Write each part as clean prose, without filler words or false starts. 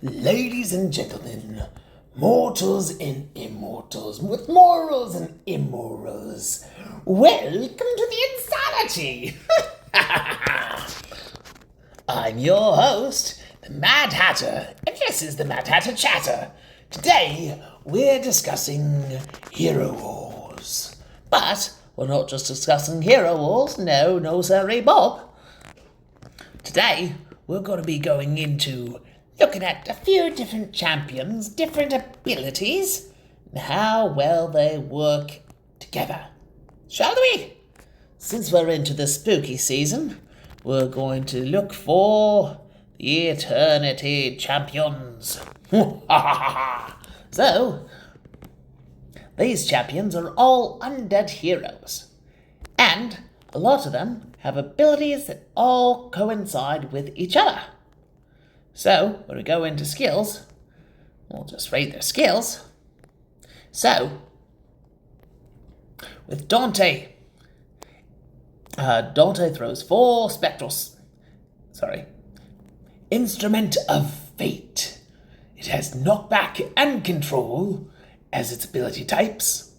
Ladies and gentlemen, mortals and immortals, with morals and immorals, welcome to the insanity! I'm your host, the Mad Hatter, and this is the Mad Hatter Chatter. Today, we're discussing Hero Wars. But we're not just discussing Hero Wars, no sirree Bob. Today, we're going to be going into looking at a few different champions, different abilities, and how well they work together. Shall we? Since we're into the spooky season, we're going to look for the Eternity Champions. So, these champions are all undead heroes, and a lot of them have abilities that all coincide with each other. So, when we go into skills, we'll just rate their skills. So, with Dante, Dante throws 4 Instrument of Fate. It has knockback and control as its ability types.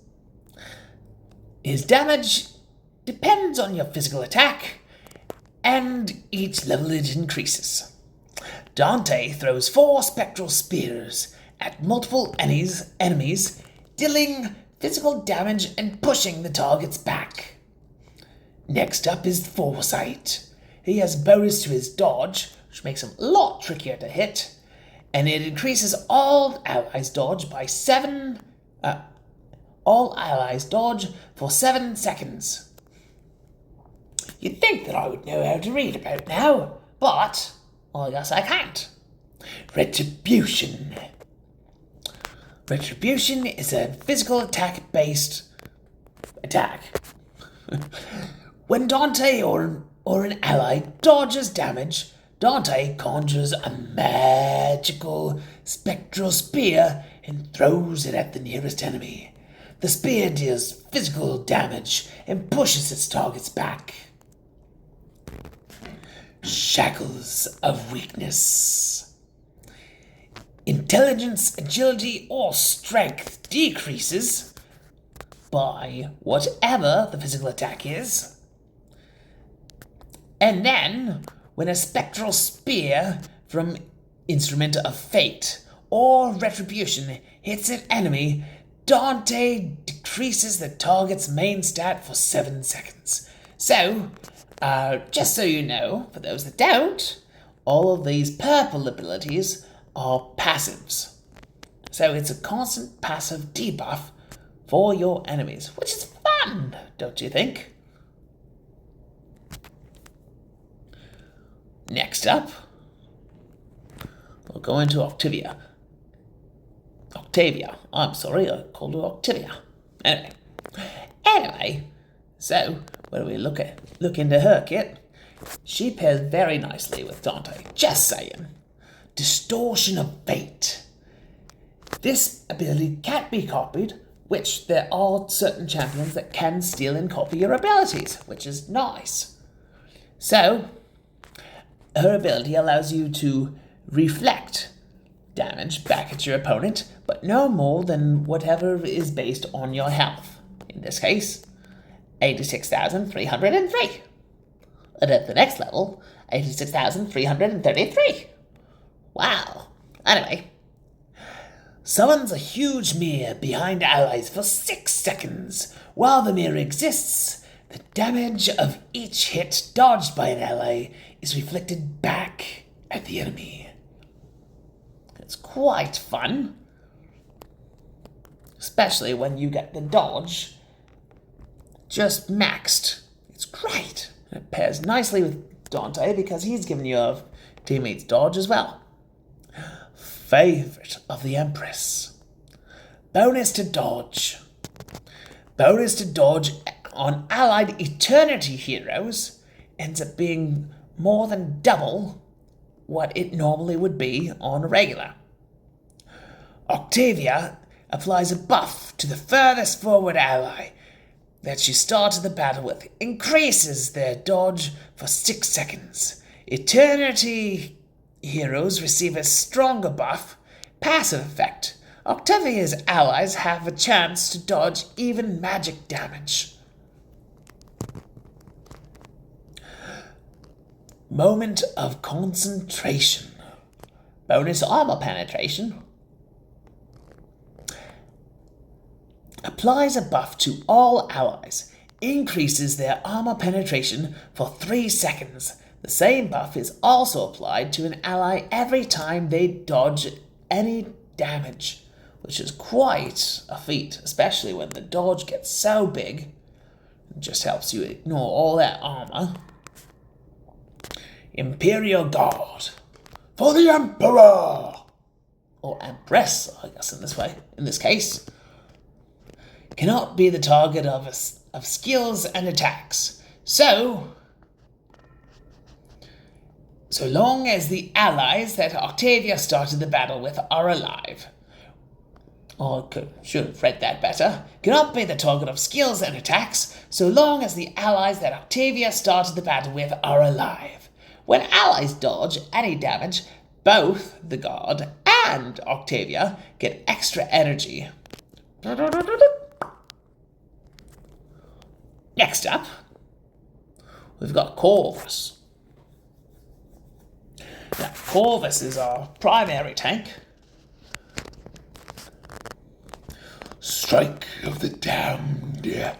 His damage depends on your physical attack, and each level it increases. Dante throws 4 spectral spears at multiple enemies, dealing physical damage and pushing the targets back. Next up is Foresight. He has bonus to his dodge, which makes him a lot trickier to hit, and it increases all allies' dodge by 7. All allies dodge for 7 seconds. You'd think that I would know how to read about now, but I guess I can't. Retribution. Retribution is a physical attack-based attack. When Dante or an ally dodges damage, Dante conjures a magical spectral spear and throws it at the nearest enemy. The spear deals physical damage and pushes its targets back. Shackles of Weakness. Intelligence, agility, or strength decreases by whatever the physical attack is. And then, when a spectral spear from Instrument of Fate or Retribution hits an enemy, Dante decreases the target's main stat for 7 seconds. So, just so you know, for those that don't, all of these purple abilities are passives. So it's a constant passive debuff for your enemies, which is fun, don't you think? Next up, we'll go into Octavia. I called her Octavia. Anyway, so when we look into her kit, she pairs very nicely with Dante. Just saying. Distortion of Fate. This ability can't be copied, which there are certain champions that can steal and copy your abilities, which is nice. So, her ability allows you to reflect damage back at your opponent, but no more than whatever is based on your health. In this case, 86,303. And at the next level, 86,333. Wow. Anyway. Summons a huge mirror behind allies for 6 seconds. While the mirror exists, the damage of each hit dodged by an ally is reflected back at the enemy. It's quite fun. Especially when you get the dodge just maxed. It's great. It pairs nicely with Dante because he's given your teammates dodge as well. Favorite of the Empress. Bonus to dodge. Bonus to dodge on allied Eternity heroes ends up being more than double what it normally would be on a regular. Octavia applies a buff to the furthest forward ally that she started the battle with, increases their dodge for 6 seconds. Eternity heroes receive a stronger buff. Passive effect. Octavia's allies have a chance to dodge even magic damage. Moment of concentration. Bonus armor penetration. Applies a buff to all allies. Increases their armor penetration for 3 seconds. The same buff is also applied to an ally every time they dodge any damage, which is quite a feat, especially when the dodge gets so big. It just helps you ignore all that armor. Imperial Guard. For the Emperor! Or Empress, I guess in this case. Cannot be the target of skills and attacks. So long as the allies that Octavia started the battle with are alive. Or should have read that better. Cannot be the target of skills and attacks, so long as the allies that Octavia started the battle with are alive. When allies dodge any damage, both the Guard and Octavia get extra energy. Next up, we've got Corvus. Now, Corvus is our primary tank. Strike of the Damned.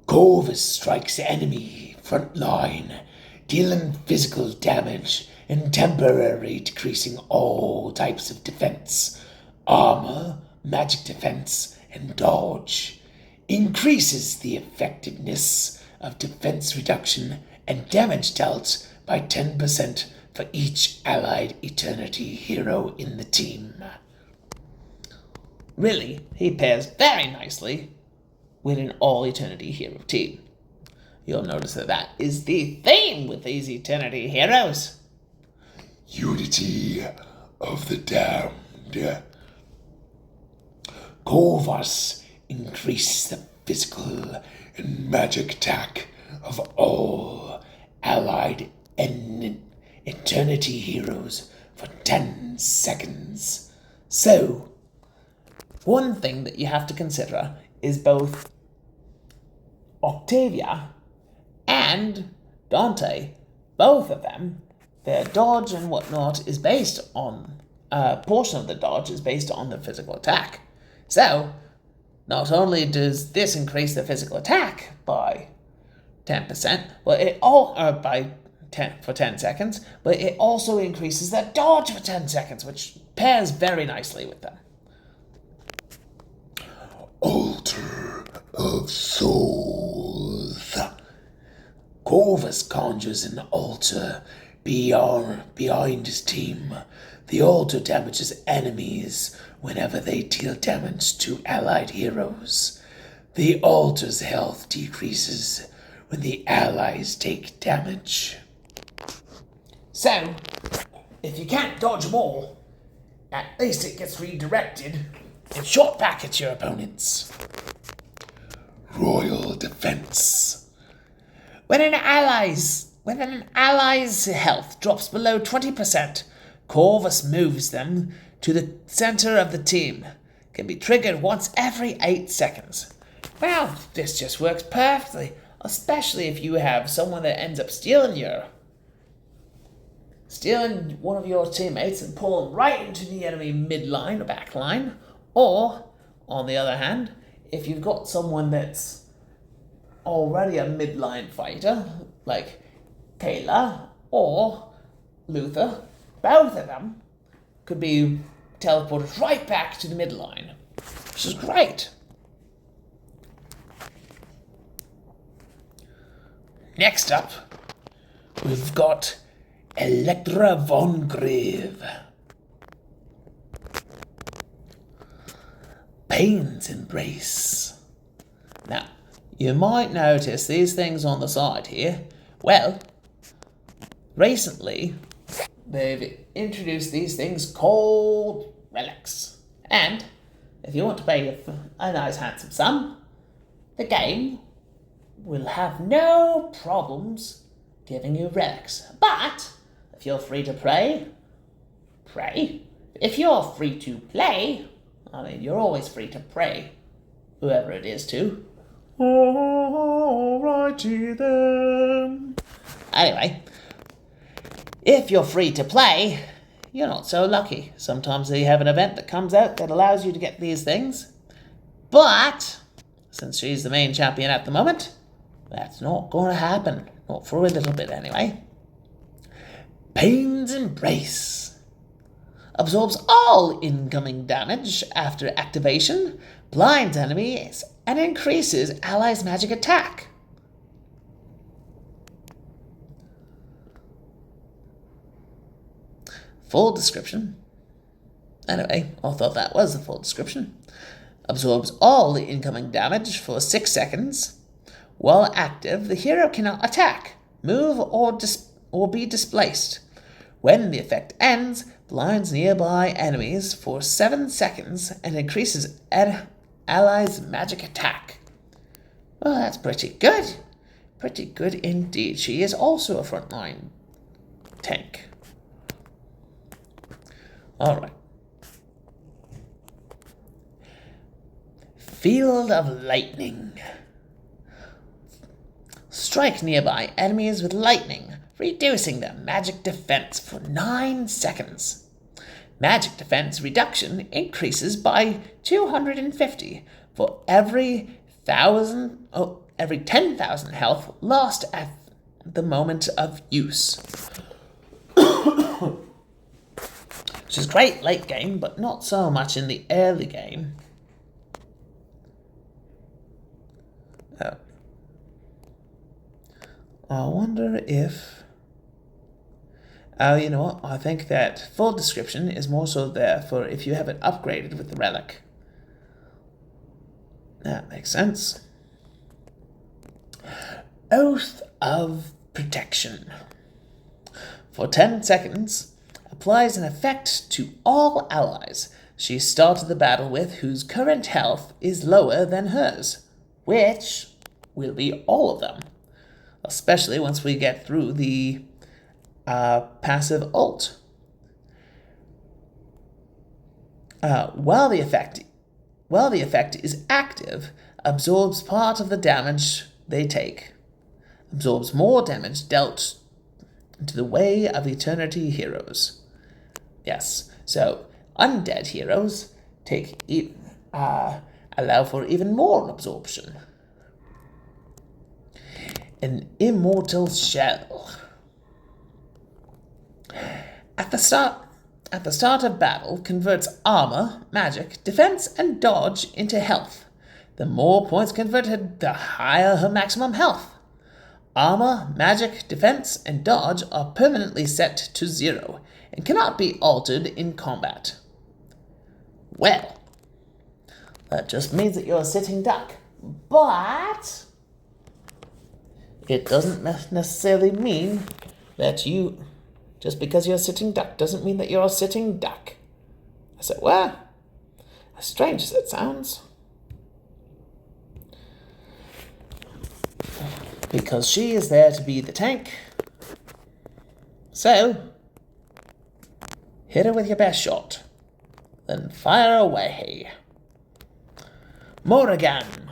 Corvus strikes enemy front line, dealing physical damage and temporarily decreasing all types of defense, armor, magic defense, and dodge. Increases the effectiveness of defense reduction and damage dealt by 10% for each allied Eternity hero in the team. Really, he pairs very nicely with an all Eternity hero team. You'll notice that is the theme with these Eternity heroes. Unity of the Damned. Corvus increase the physical and magic attack of all allied Eternity heroes for 10 seconds. So, one thing that you have to consider is both Octavia and Dante, both of them, their dodge and whatnot is based on, a portion of the dodge is based on the physical attack. So, not only does this increase the physical attack by 10%, for 10 seconds, but it also increases the dodge for 10 seconds, which pairs very nicely with them. Altar of Souls. Corvus conjures an altar behind his team. The altar damages enemies whenever they deal damage to allied heroes. The altar's health decreases when the allies take damage. So, if you can't dodge them all, at least it gets redirected and shot back at your opponents. Royal Defense. When an ally's health drops below 20%, Corvus moves them to the center of the team. Can be triggered once every 8 seconds. Well, this just works perfectly, especially if you have someone that ends up stealing one of your teammates and pull them right into the enemy midline or backline. Or, on the other hand, if you've got someone that's already a midline fighter, like Kayla or Luther, both of them could be teleported right back to the midline, which is great. Next up, we've got Electra von Greve. Pain's Embrace. Now, you might notice these things on the side here. Well, recently, they've introduced these things called relics. And if you want to pay a nice handsome sum, the game will have no problems giving you relics. But if you're free to pray, pray. If you're free to play, I mean, you're always free to pray, whoever it is to. Alrighty then. Anyway, if you're free to play, you're not so lucky. Sometimes they have an event that comes out that allows you to get these things. But, since she's the main champion at the moment, that's not going to happen. Not for a little bit, anyway. Pain's Embrace. Absorbs all incoming damage after activation, blinds enemies, and increases allies' magic attack. Full description. Anyway, I thought that was the full description. Absorbs all the incoming damage for 6 seconds. While active, the hero cannot attack, move, or be displaced. When the effect ends, blinds nearby enemies for 7 seconds and increases allies' magic attack. Well, that's pretty good. Pretty good indeed. She is also a frontline tank. Alright. Field of Lightning. Strike nearby enemies with lightning, reducing their magic defense for 9 seconds. Magic defense reduction increases by 250 for every 10,000 health lost at the moment of use. Which is great late game, but not so much in the early game. Oh. I wonder if... Oh, you know what? I think that full description is more so there for if you have it upgraded with the relic. That makes sense. Oath of Protection. For 10 seconds, applies an effect to all allies she started the battle with whose current health is lower than hers, which will be all of them, especially once we get through the passive ult. While the effect is active, absorbs part of the damage they take. Absorbs more damage dealt into the Way of Eternity heroes. Yes, so undead heroes allow for even more absorption. An Immortal Shell. At the start of battle, converts armor, magic, defense, and dodge into health. The more points converted, the higher her maximum health. Armor, magic, defense, and dodge are permanently set to 0 and cannot be altered in combat. Well, that just means that you're a sitting duck, but it doesn't necessarily mean that you... Just because you're a sitting duck doesn't mean that you're a sitting duck. I said, well, as strange as it sounds. Because she is there to be the tank. So, hit her with your best shot. Then fire away. Morrigan.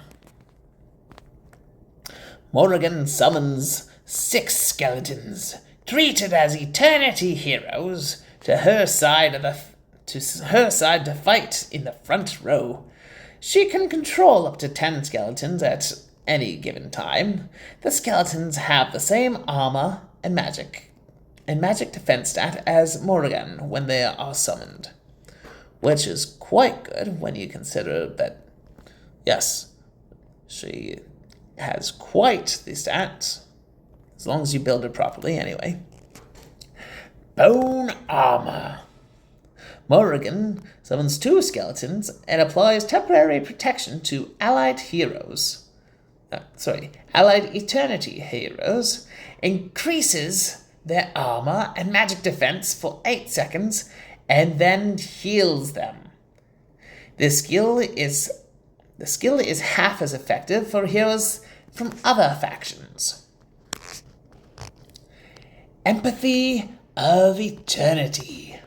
Morrigan summons 6 skeletons, treated as eternity heroes, to her side to fight in the front row. She can control up to 10 skeletons at any given time. The skeletons have the same armor and magic defense stat as Morrigan when they are summoned, which is quite good when you consider that, yes, she has quite the stats. As long as you build it properly, anyway. Bone Armor. Morrigan summons 2 skeletons and applies temporary protection to allied eternity heroes, increases their armor and magic defense for 8 seconds, and then heals them. The skill is half as effective for heroes from other factions. Empathy of Eternity.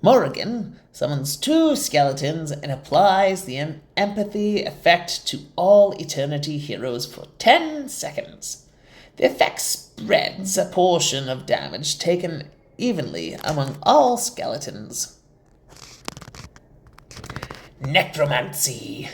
Morrigan summons 2 skeletons and applies the empathy effect to all Eternity heroes for 10 seconds. The effect spreads a portion of damage taken evenly among all skeletons. Necromancy.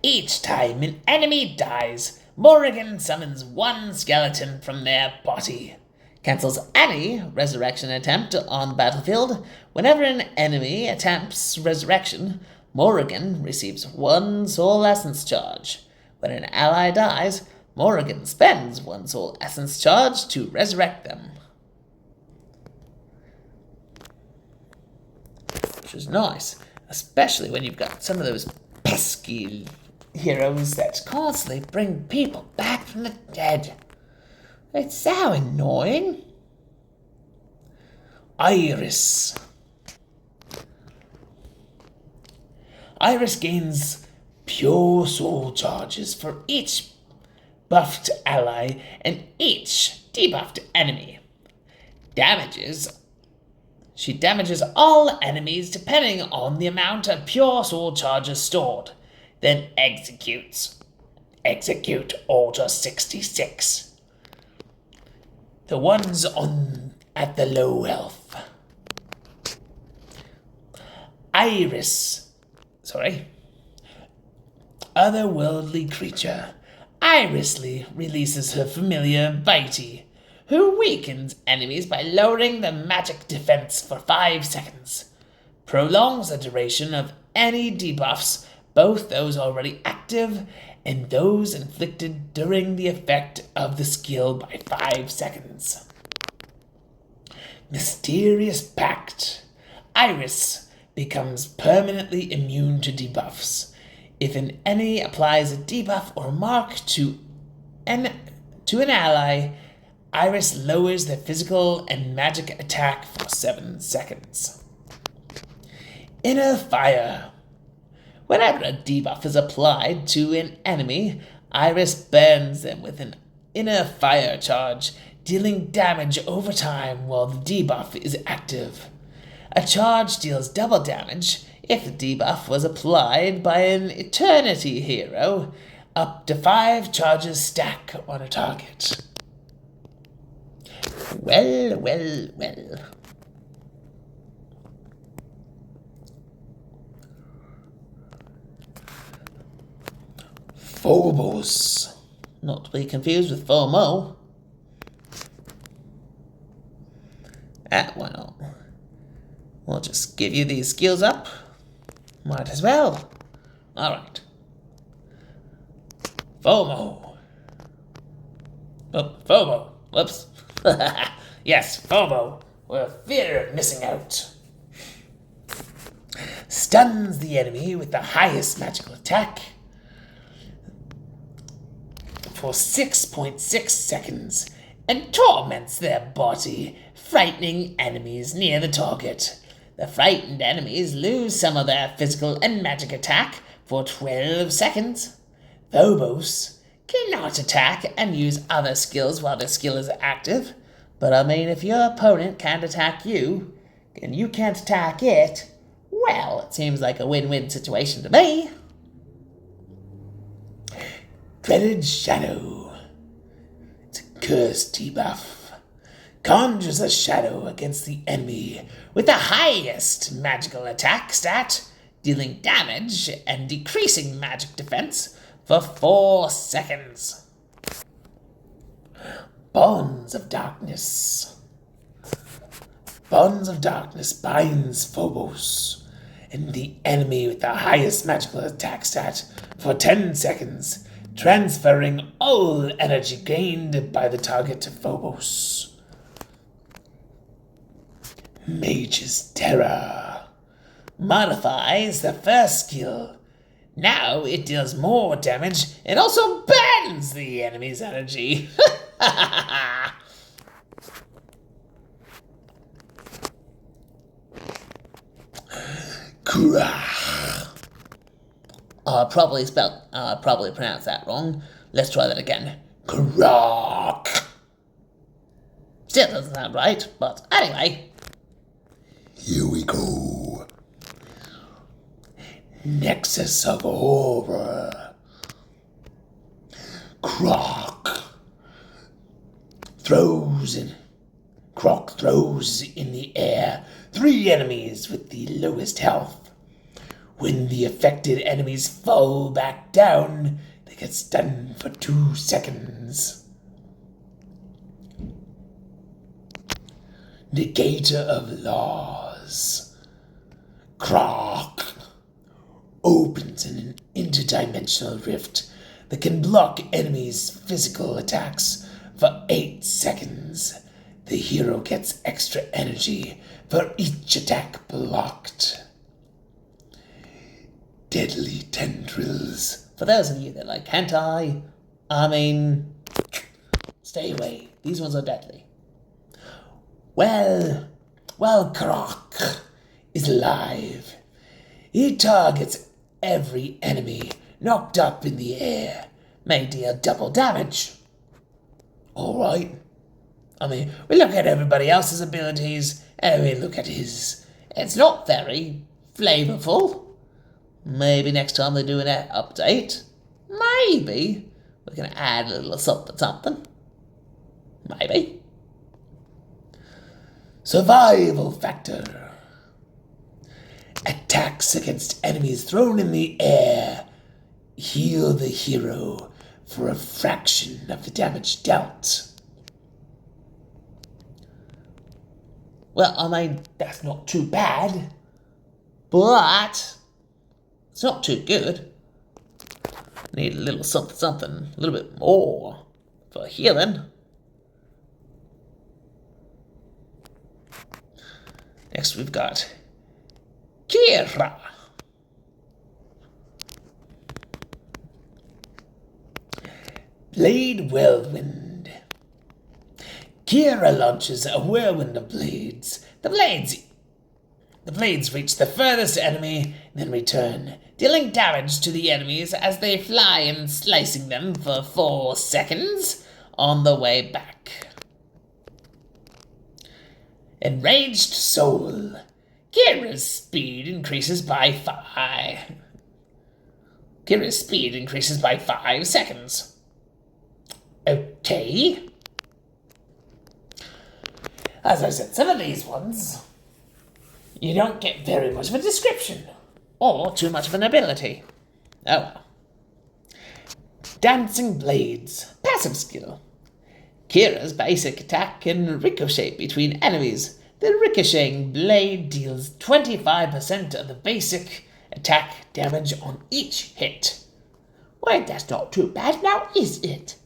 Each time an enemy dies, Morrigan summons 1 skeleton from their body. Cancels any resurrection attempt on the battlefield. Whenever an enemy attempts resurrection, Morrigan receives 1 soul essence charge. When an ally dies, Morrigan spends 1 soul essence charge to resurrect them. Which is nice, especially when you've got some of those pesky heroes that constantly bring people back from the dead. It's so annoying. Iris. Iris gains pure soul charges for each buffed ally and each debuffed enemy. She damages all enemies depending on the amount of pure soul charges stored, then executes. Execute Order 66. The ones at the low health. Otherworldly creature. Irisly releases her familiar Bitey, who weakens enemies by lowering the magic defense for 5 seconds. Prolongs the duration of any debuffs, both those already active and those inflicted during the effect of the skill by 5 seconds. Mysterious Pact. Iris becomes permanently immune to debuffs. If an enemy applies a debuff or mark to an ally, Iris lowers their physical and magic attack for 7 seconds. Inner Fire. Whenever a debuff is applied to an enemy, Iris burns them with an inner fire charge, dealing damage over time while the debuff is active. A charge deals double damage if the debuff was applied by an Eternity hero. Up to 5 charges stack on a target. Well. Phobos. Not to be confused with FOMO. Why not? We'll just give you these skills up. Might as well. Alright. FOMO. Oh, FOMO. Whoops. Yes, FOMO, or fear of missing out. Stuns the enemy with the highest magical attack for 6.6 seconds and torments their body, frightening enemies near the target. The frightened enemies lose some of their physical and magic attack for 12 seconds. Phobos cannot attack and use other skills while the skill is active. But I mean, if your opponent can't attack you, and you can't attack it, well, it seems like a win-win situation to me. Dreaded Shadow. It's a cursed debuff. Conjures a shadow against the enemy with the highest magical attack stat, dealing damage and decreasing magic defense for 4 seconds. Bonds of Darkness. Bonds of Darkness binds Phobos and the enemy with the highest magical attack stat for 10 seconds, transferring all energy gained by the target to Phobos. Mage's Terror. Modifies the first skill. Now it deals more damage and also bans the enemy's energy. Krach. I probably pronounced that wrong. Let's try that again. Croc. Still doesn't sound right, but anyway. Here we go. Nexus of Horror. Croc throws in the air 3 enemies with the lowest health. When the affected enemies fall back down, they get stunned for 2 seconds. Negator of Laws. Croc opens an interdimensional rift that can block enemies' physical attacks for 8 seconds. The hero gets extra energy for each attack blocked. Deadly Tendrils. For those of you that like hentai, stay away. These ones are deadly. Well, Croc is alive. He targets every enemy knocked up in the air, may deal double damage. Alright. We look at everybody else's abilities, and we look at his. It's not very flavorful. Maybe next time they do an update, maybe we can add a little something. Maybe. Survival factor. Attacks against enemies thrown in the air heal the hero for a fraction of the damage dealt. Well, that's not too bad, but it's not too good. Need a little something, a little bit more for healing. Next we've got Kira. Blade Whirlwind. Kira launches a whirlwind of blades. The blades reach the furthest enemy, then return, dealing damage to the enemies as they fly and slicing them for 4 seconds on the way back. Enraged Soul. Kira's speed increases by 5 seconds. Okay. As I said, some of these ones, you don't get very much of a description. Or too much of an ability. Oh. Dancing Blades. Passive skill. Kira's basic attack can ricochet between enemies. The ricocheting blade deals 25% of the basic attack damage on each hit. Well, that's not too bad now, is it?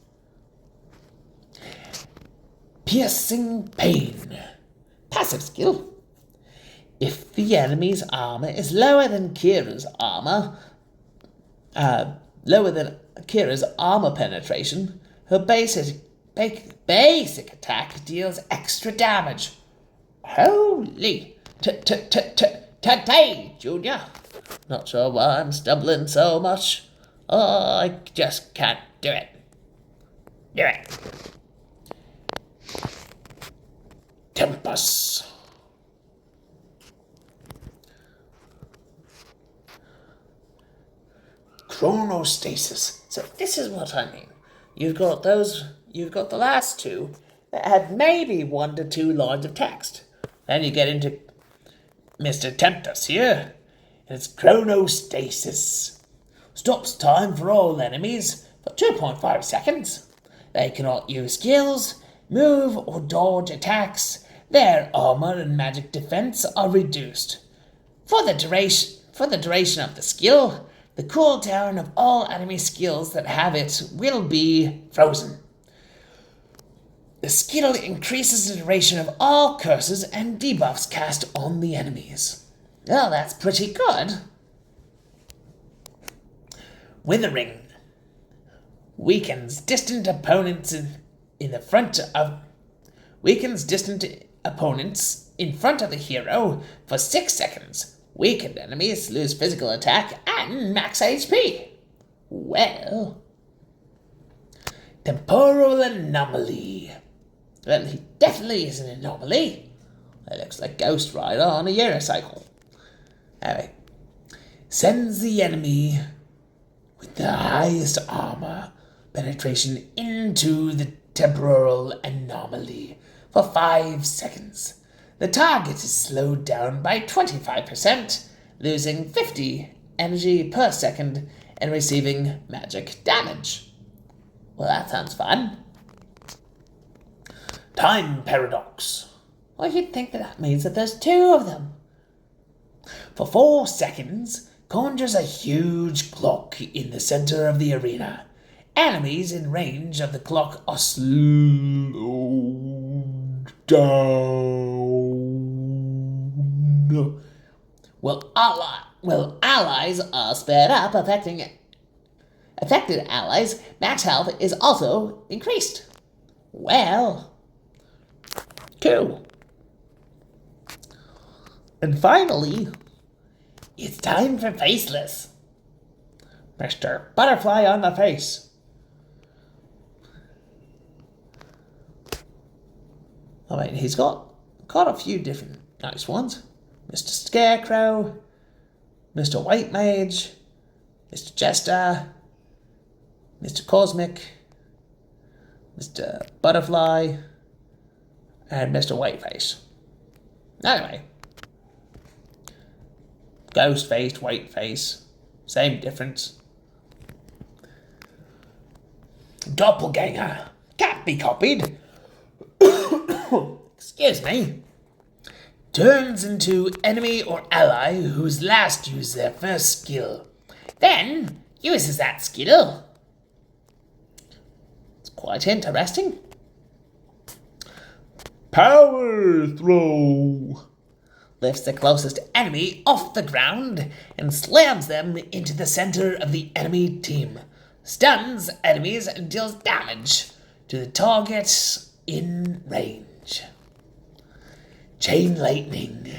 Piercing Pain. Passive skill. If the enemy's armor is lower than Kira's armor penetration, her basic attack deals extra damage. Holy today, Junior. Not sure why I'm stumbling so much. Oh, I just can't do it. Do it. Tempest. Chronostasis. So this is what I mean. You've got the last two that had maybe 1 to 2 lines of text. Then you get into Mr. Tempest here, and it's Chronostasis. Stops time for all enemies for 2.5 seconds. They cannot use skills, move, or dodge attacks. Their armor and magic defense are reduced. For the duration of the skill, the cooldown of all enemy skills that have it will be frozen. The skill increases the duration of all curses and debuffs cast on the enemies. Well, that's pretty good. Withering. Weakens distant opponents in front of the hero for 6 seconds. Weakened enemies lose physical attack and max HP. Well, Temporal anomaly. well, he definitely is an anomaly. It looks like Ghost Rider on a unicycle. Anyway, Sends the enemy with the highest armor penetration into the temporal anomaly for 5 seconds. The target is slowed down by 25%, losing 50 energy per second and receiving magic damage. Well, that sounds fun. Time paradox. Well, you'd think that means that there's two of them. For 4 seconds, conjures a huge clock in the center of the arena. Enemies in range of the clock are slowed down. Well, allies are sped up, affected allies' max health is also increased. Well, Cool. and finally, It's time for Faceless. Mr. Butterfly on the face. I mean, he's got a few different nice ones. Mr. Scarecrow, Mr. White Mage, Mr. Jester, Mr. Cosmic, Mr. Butterfly, and Mr. Whiteface. Anyway, ghost-faced, white-face, same difference. Doppelganger. Can't be copied. Excuse me. Turns into enemy or ally who's last used their first skill. Then uses that skill. It's quite interesting. Power throw. Lifts the closest enemy off the ground and slams them into the center of the enemy team. Stuns enemies and deals damage to the targets in range. Chain lightning.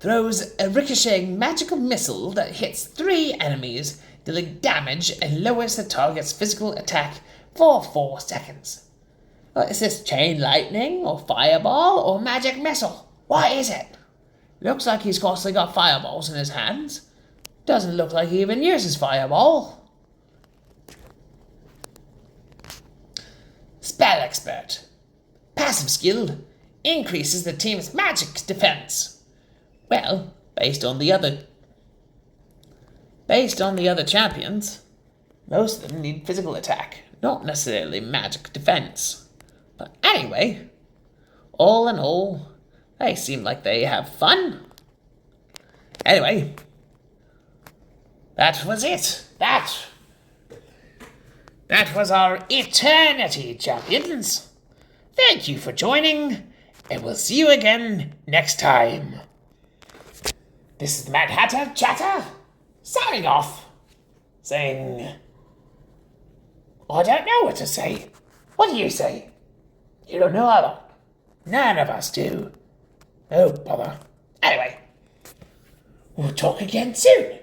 Throws a ricocheting magical missile that hits 3 enemies, dealing damage and lowers the target's physical attack for 4 seconds. Is this chain lightning or fireball or magic missile? What is it? Looks like he's constantly got fireballs in his hands. Doesn't look like he even uses fireball. Spell expert. Passive skill increases the team's magic defense. Well, based on the other champions, most of them need physical attack, not necessarily magic defense. But anyway, all in all, they seem like they have fun. Anyway, that was it. That was our Eternity Champions. Thank you for joining, and we'll see you again next time. This is the Mad Hatter Chatter, signing off, saying, I don't know what to say. What do you say? You don't know either. None of us do. Oh, bother. Anyway, we'll talk again soon.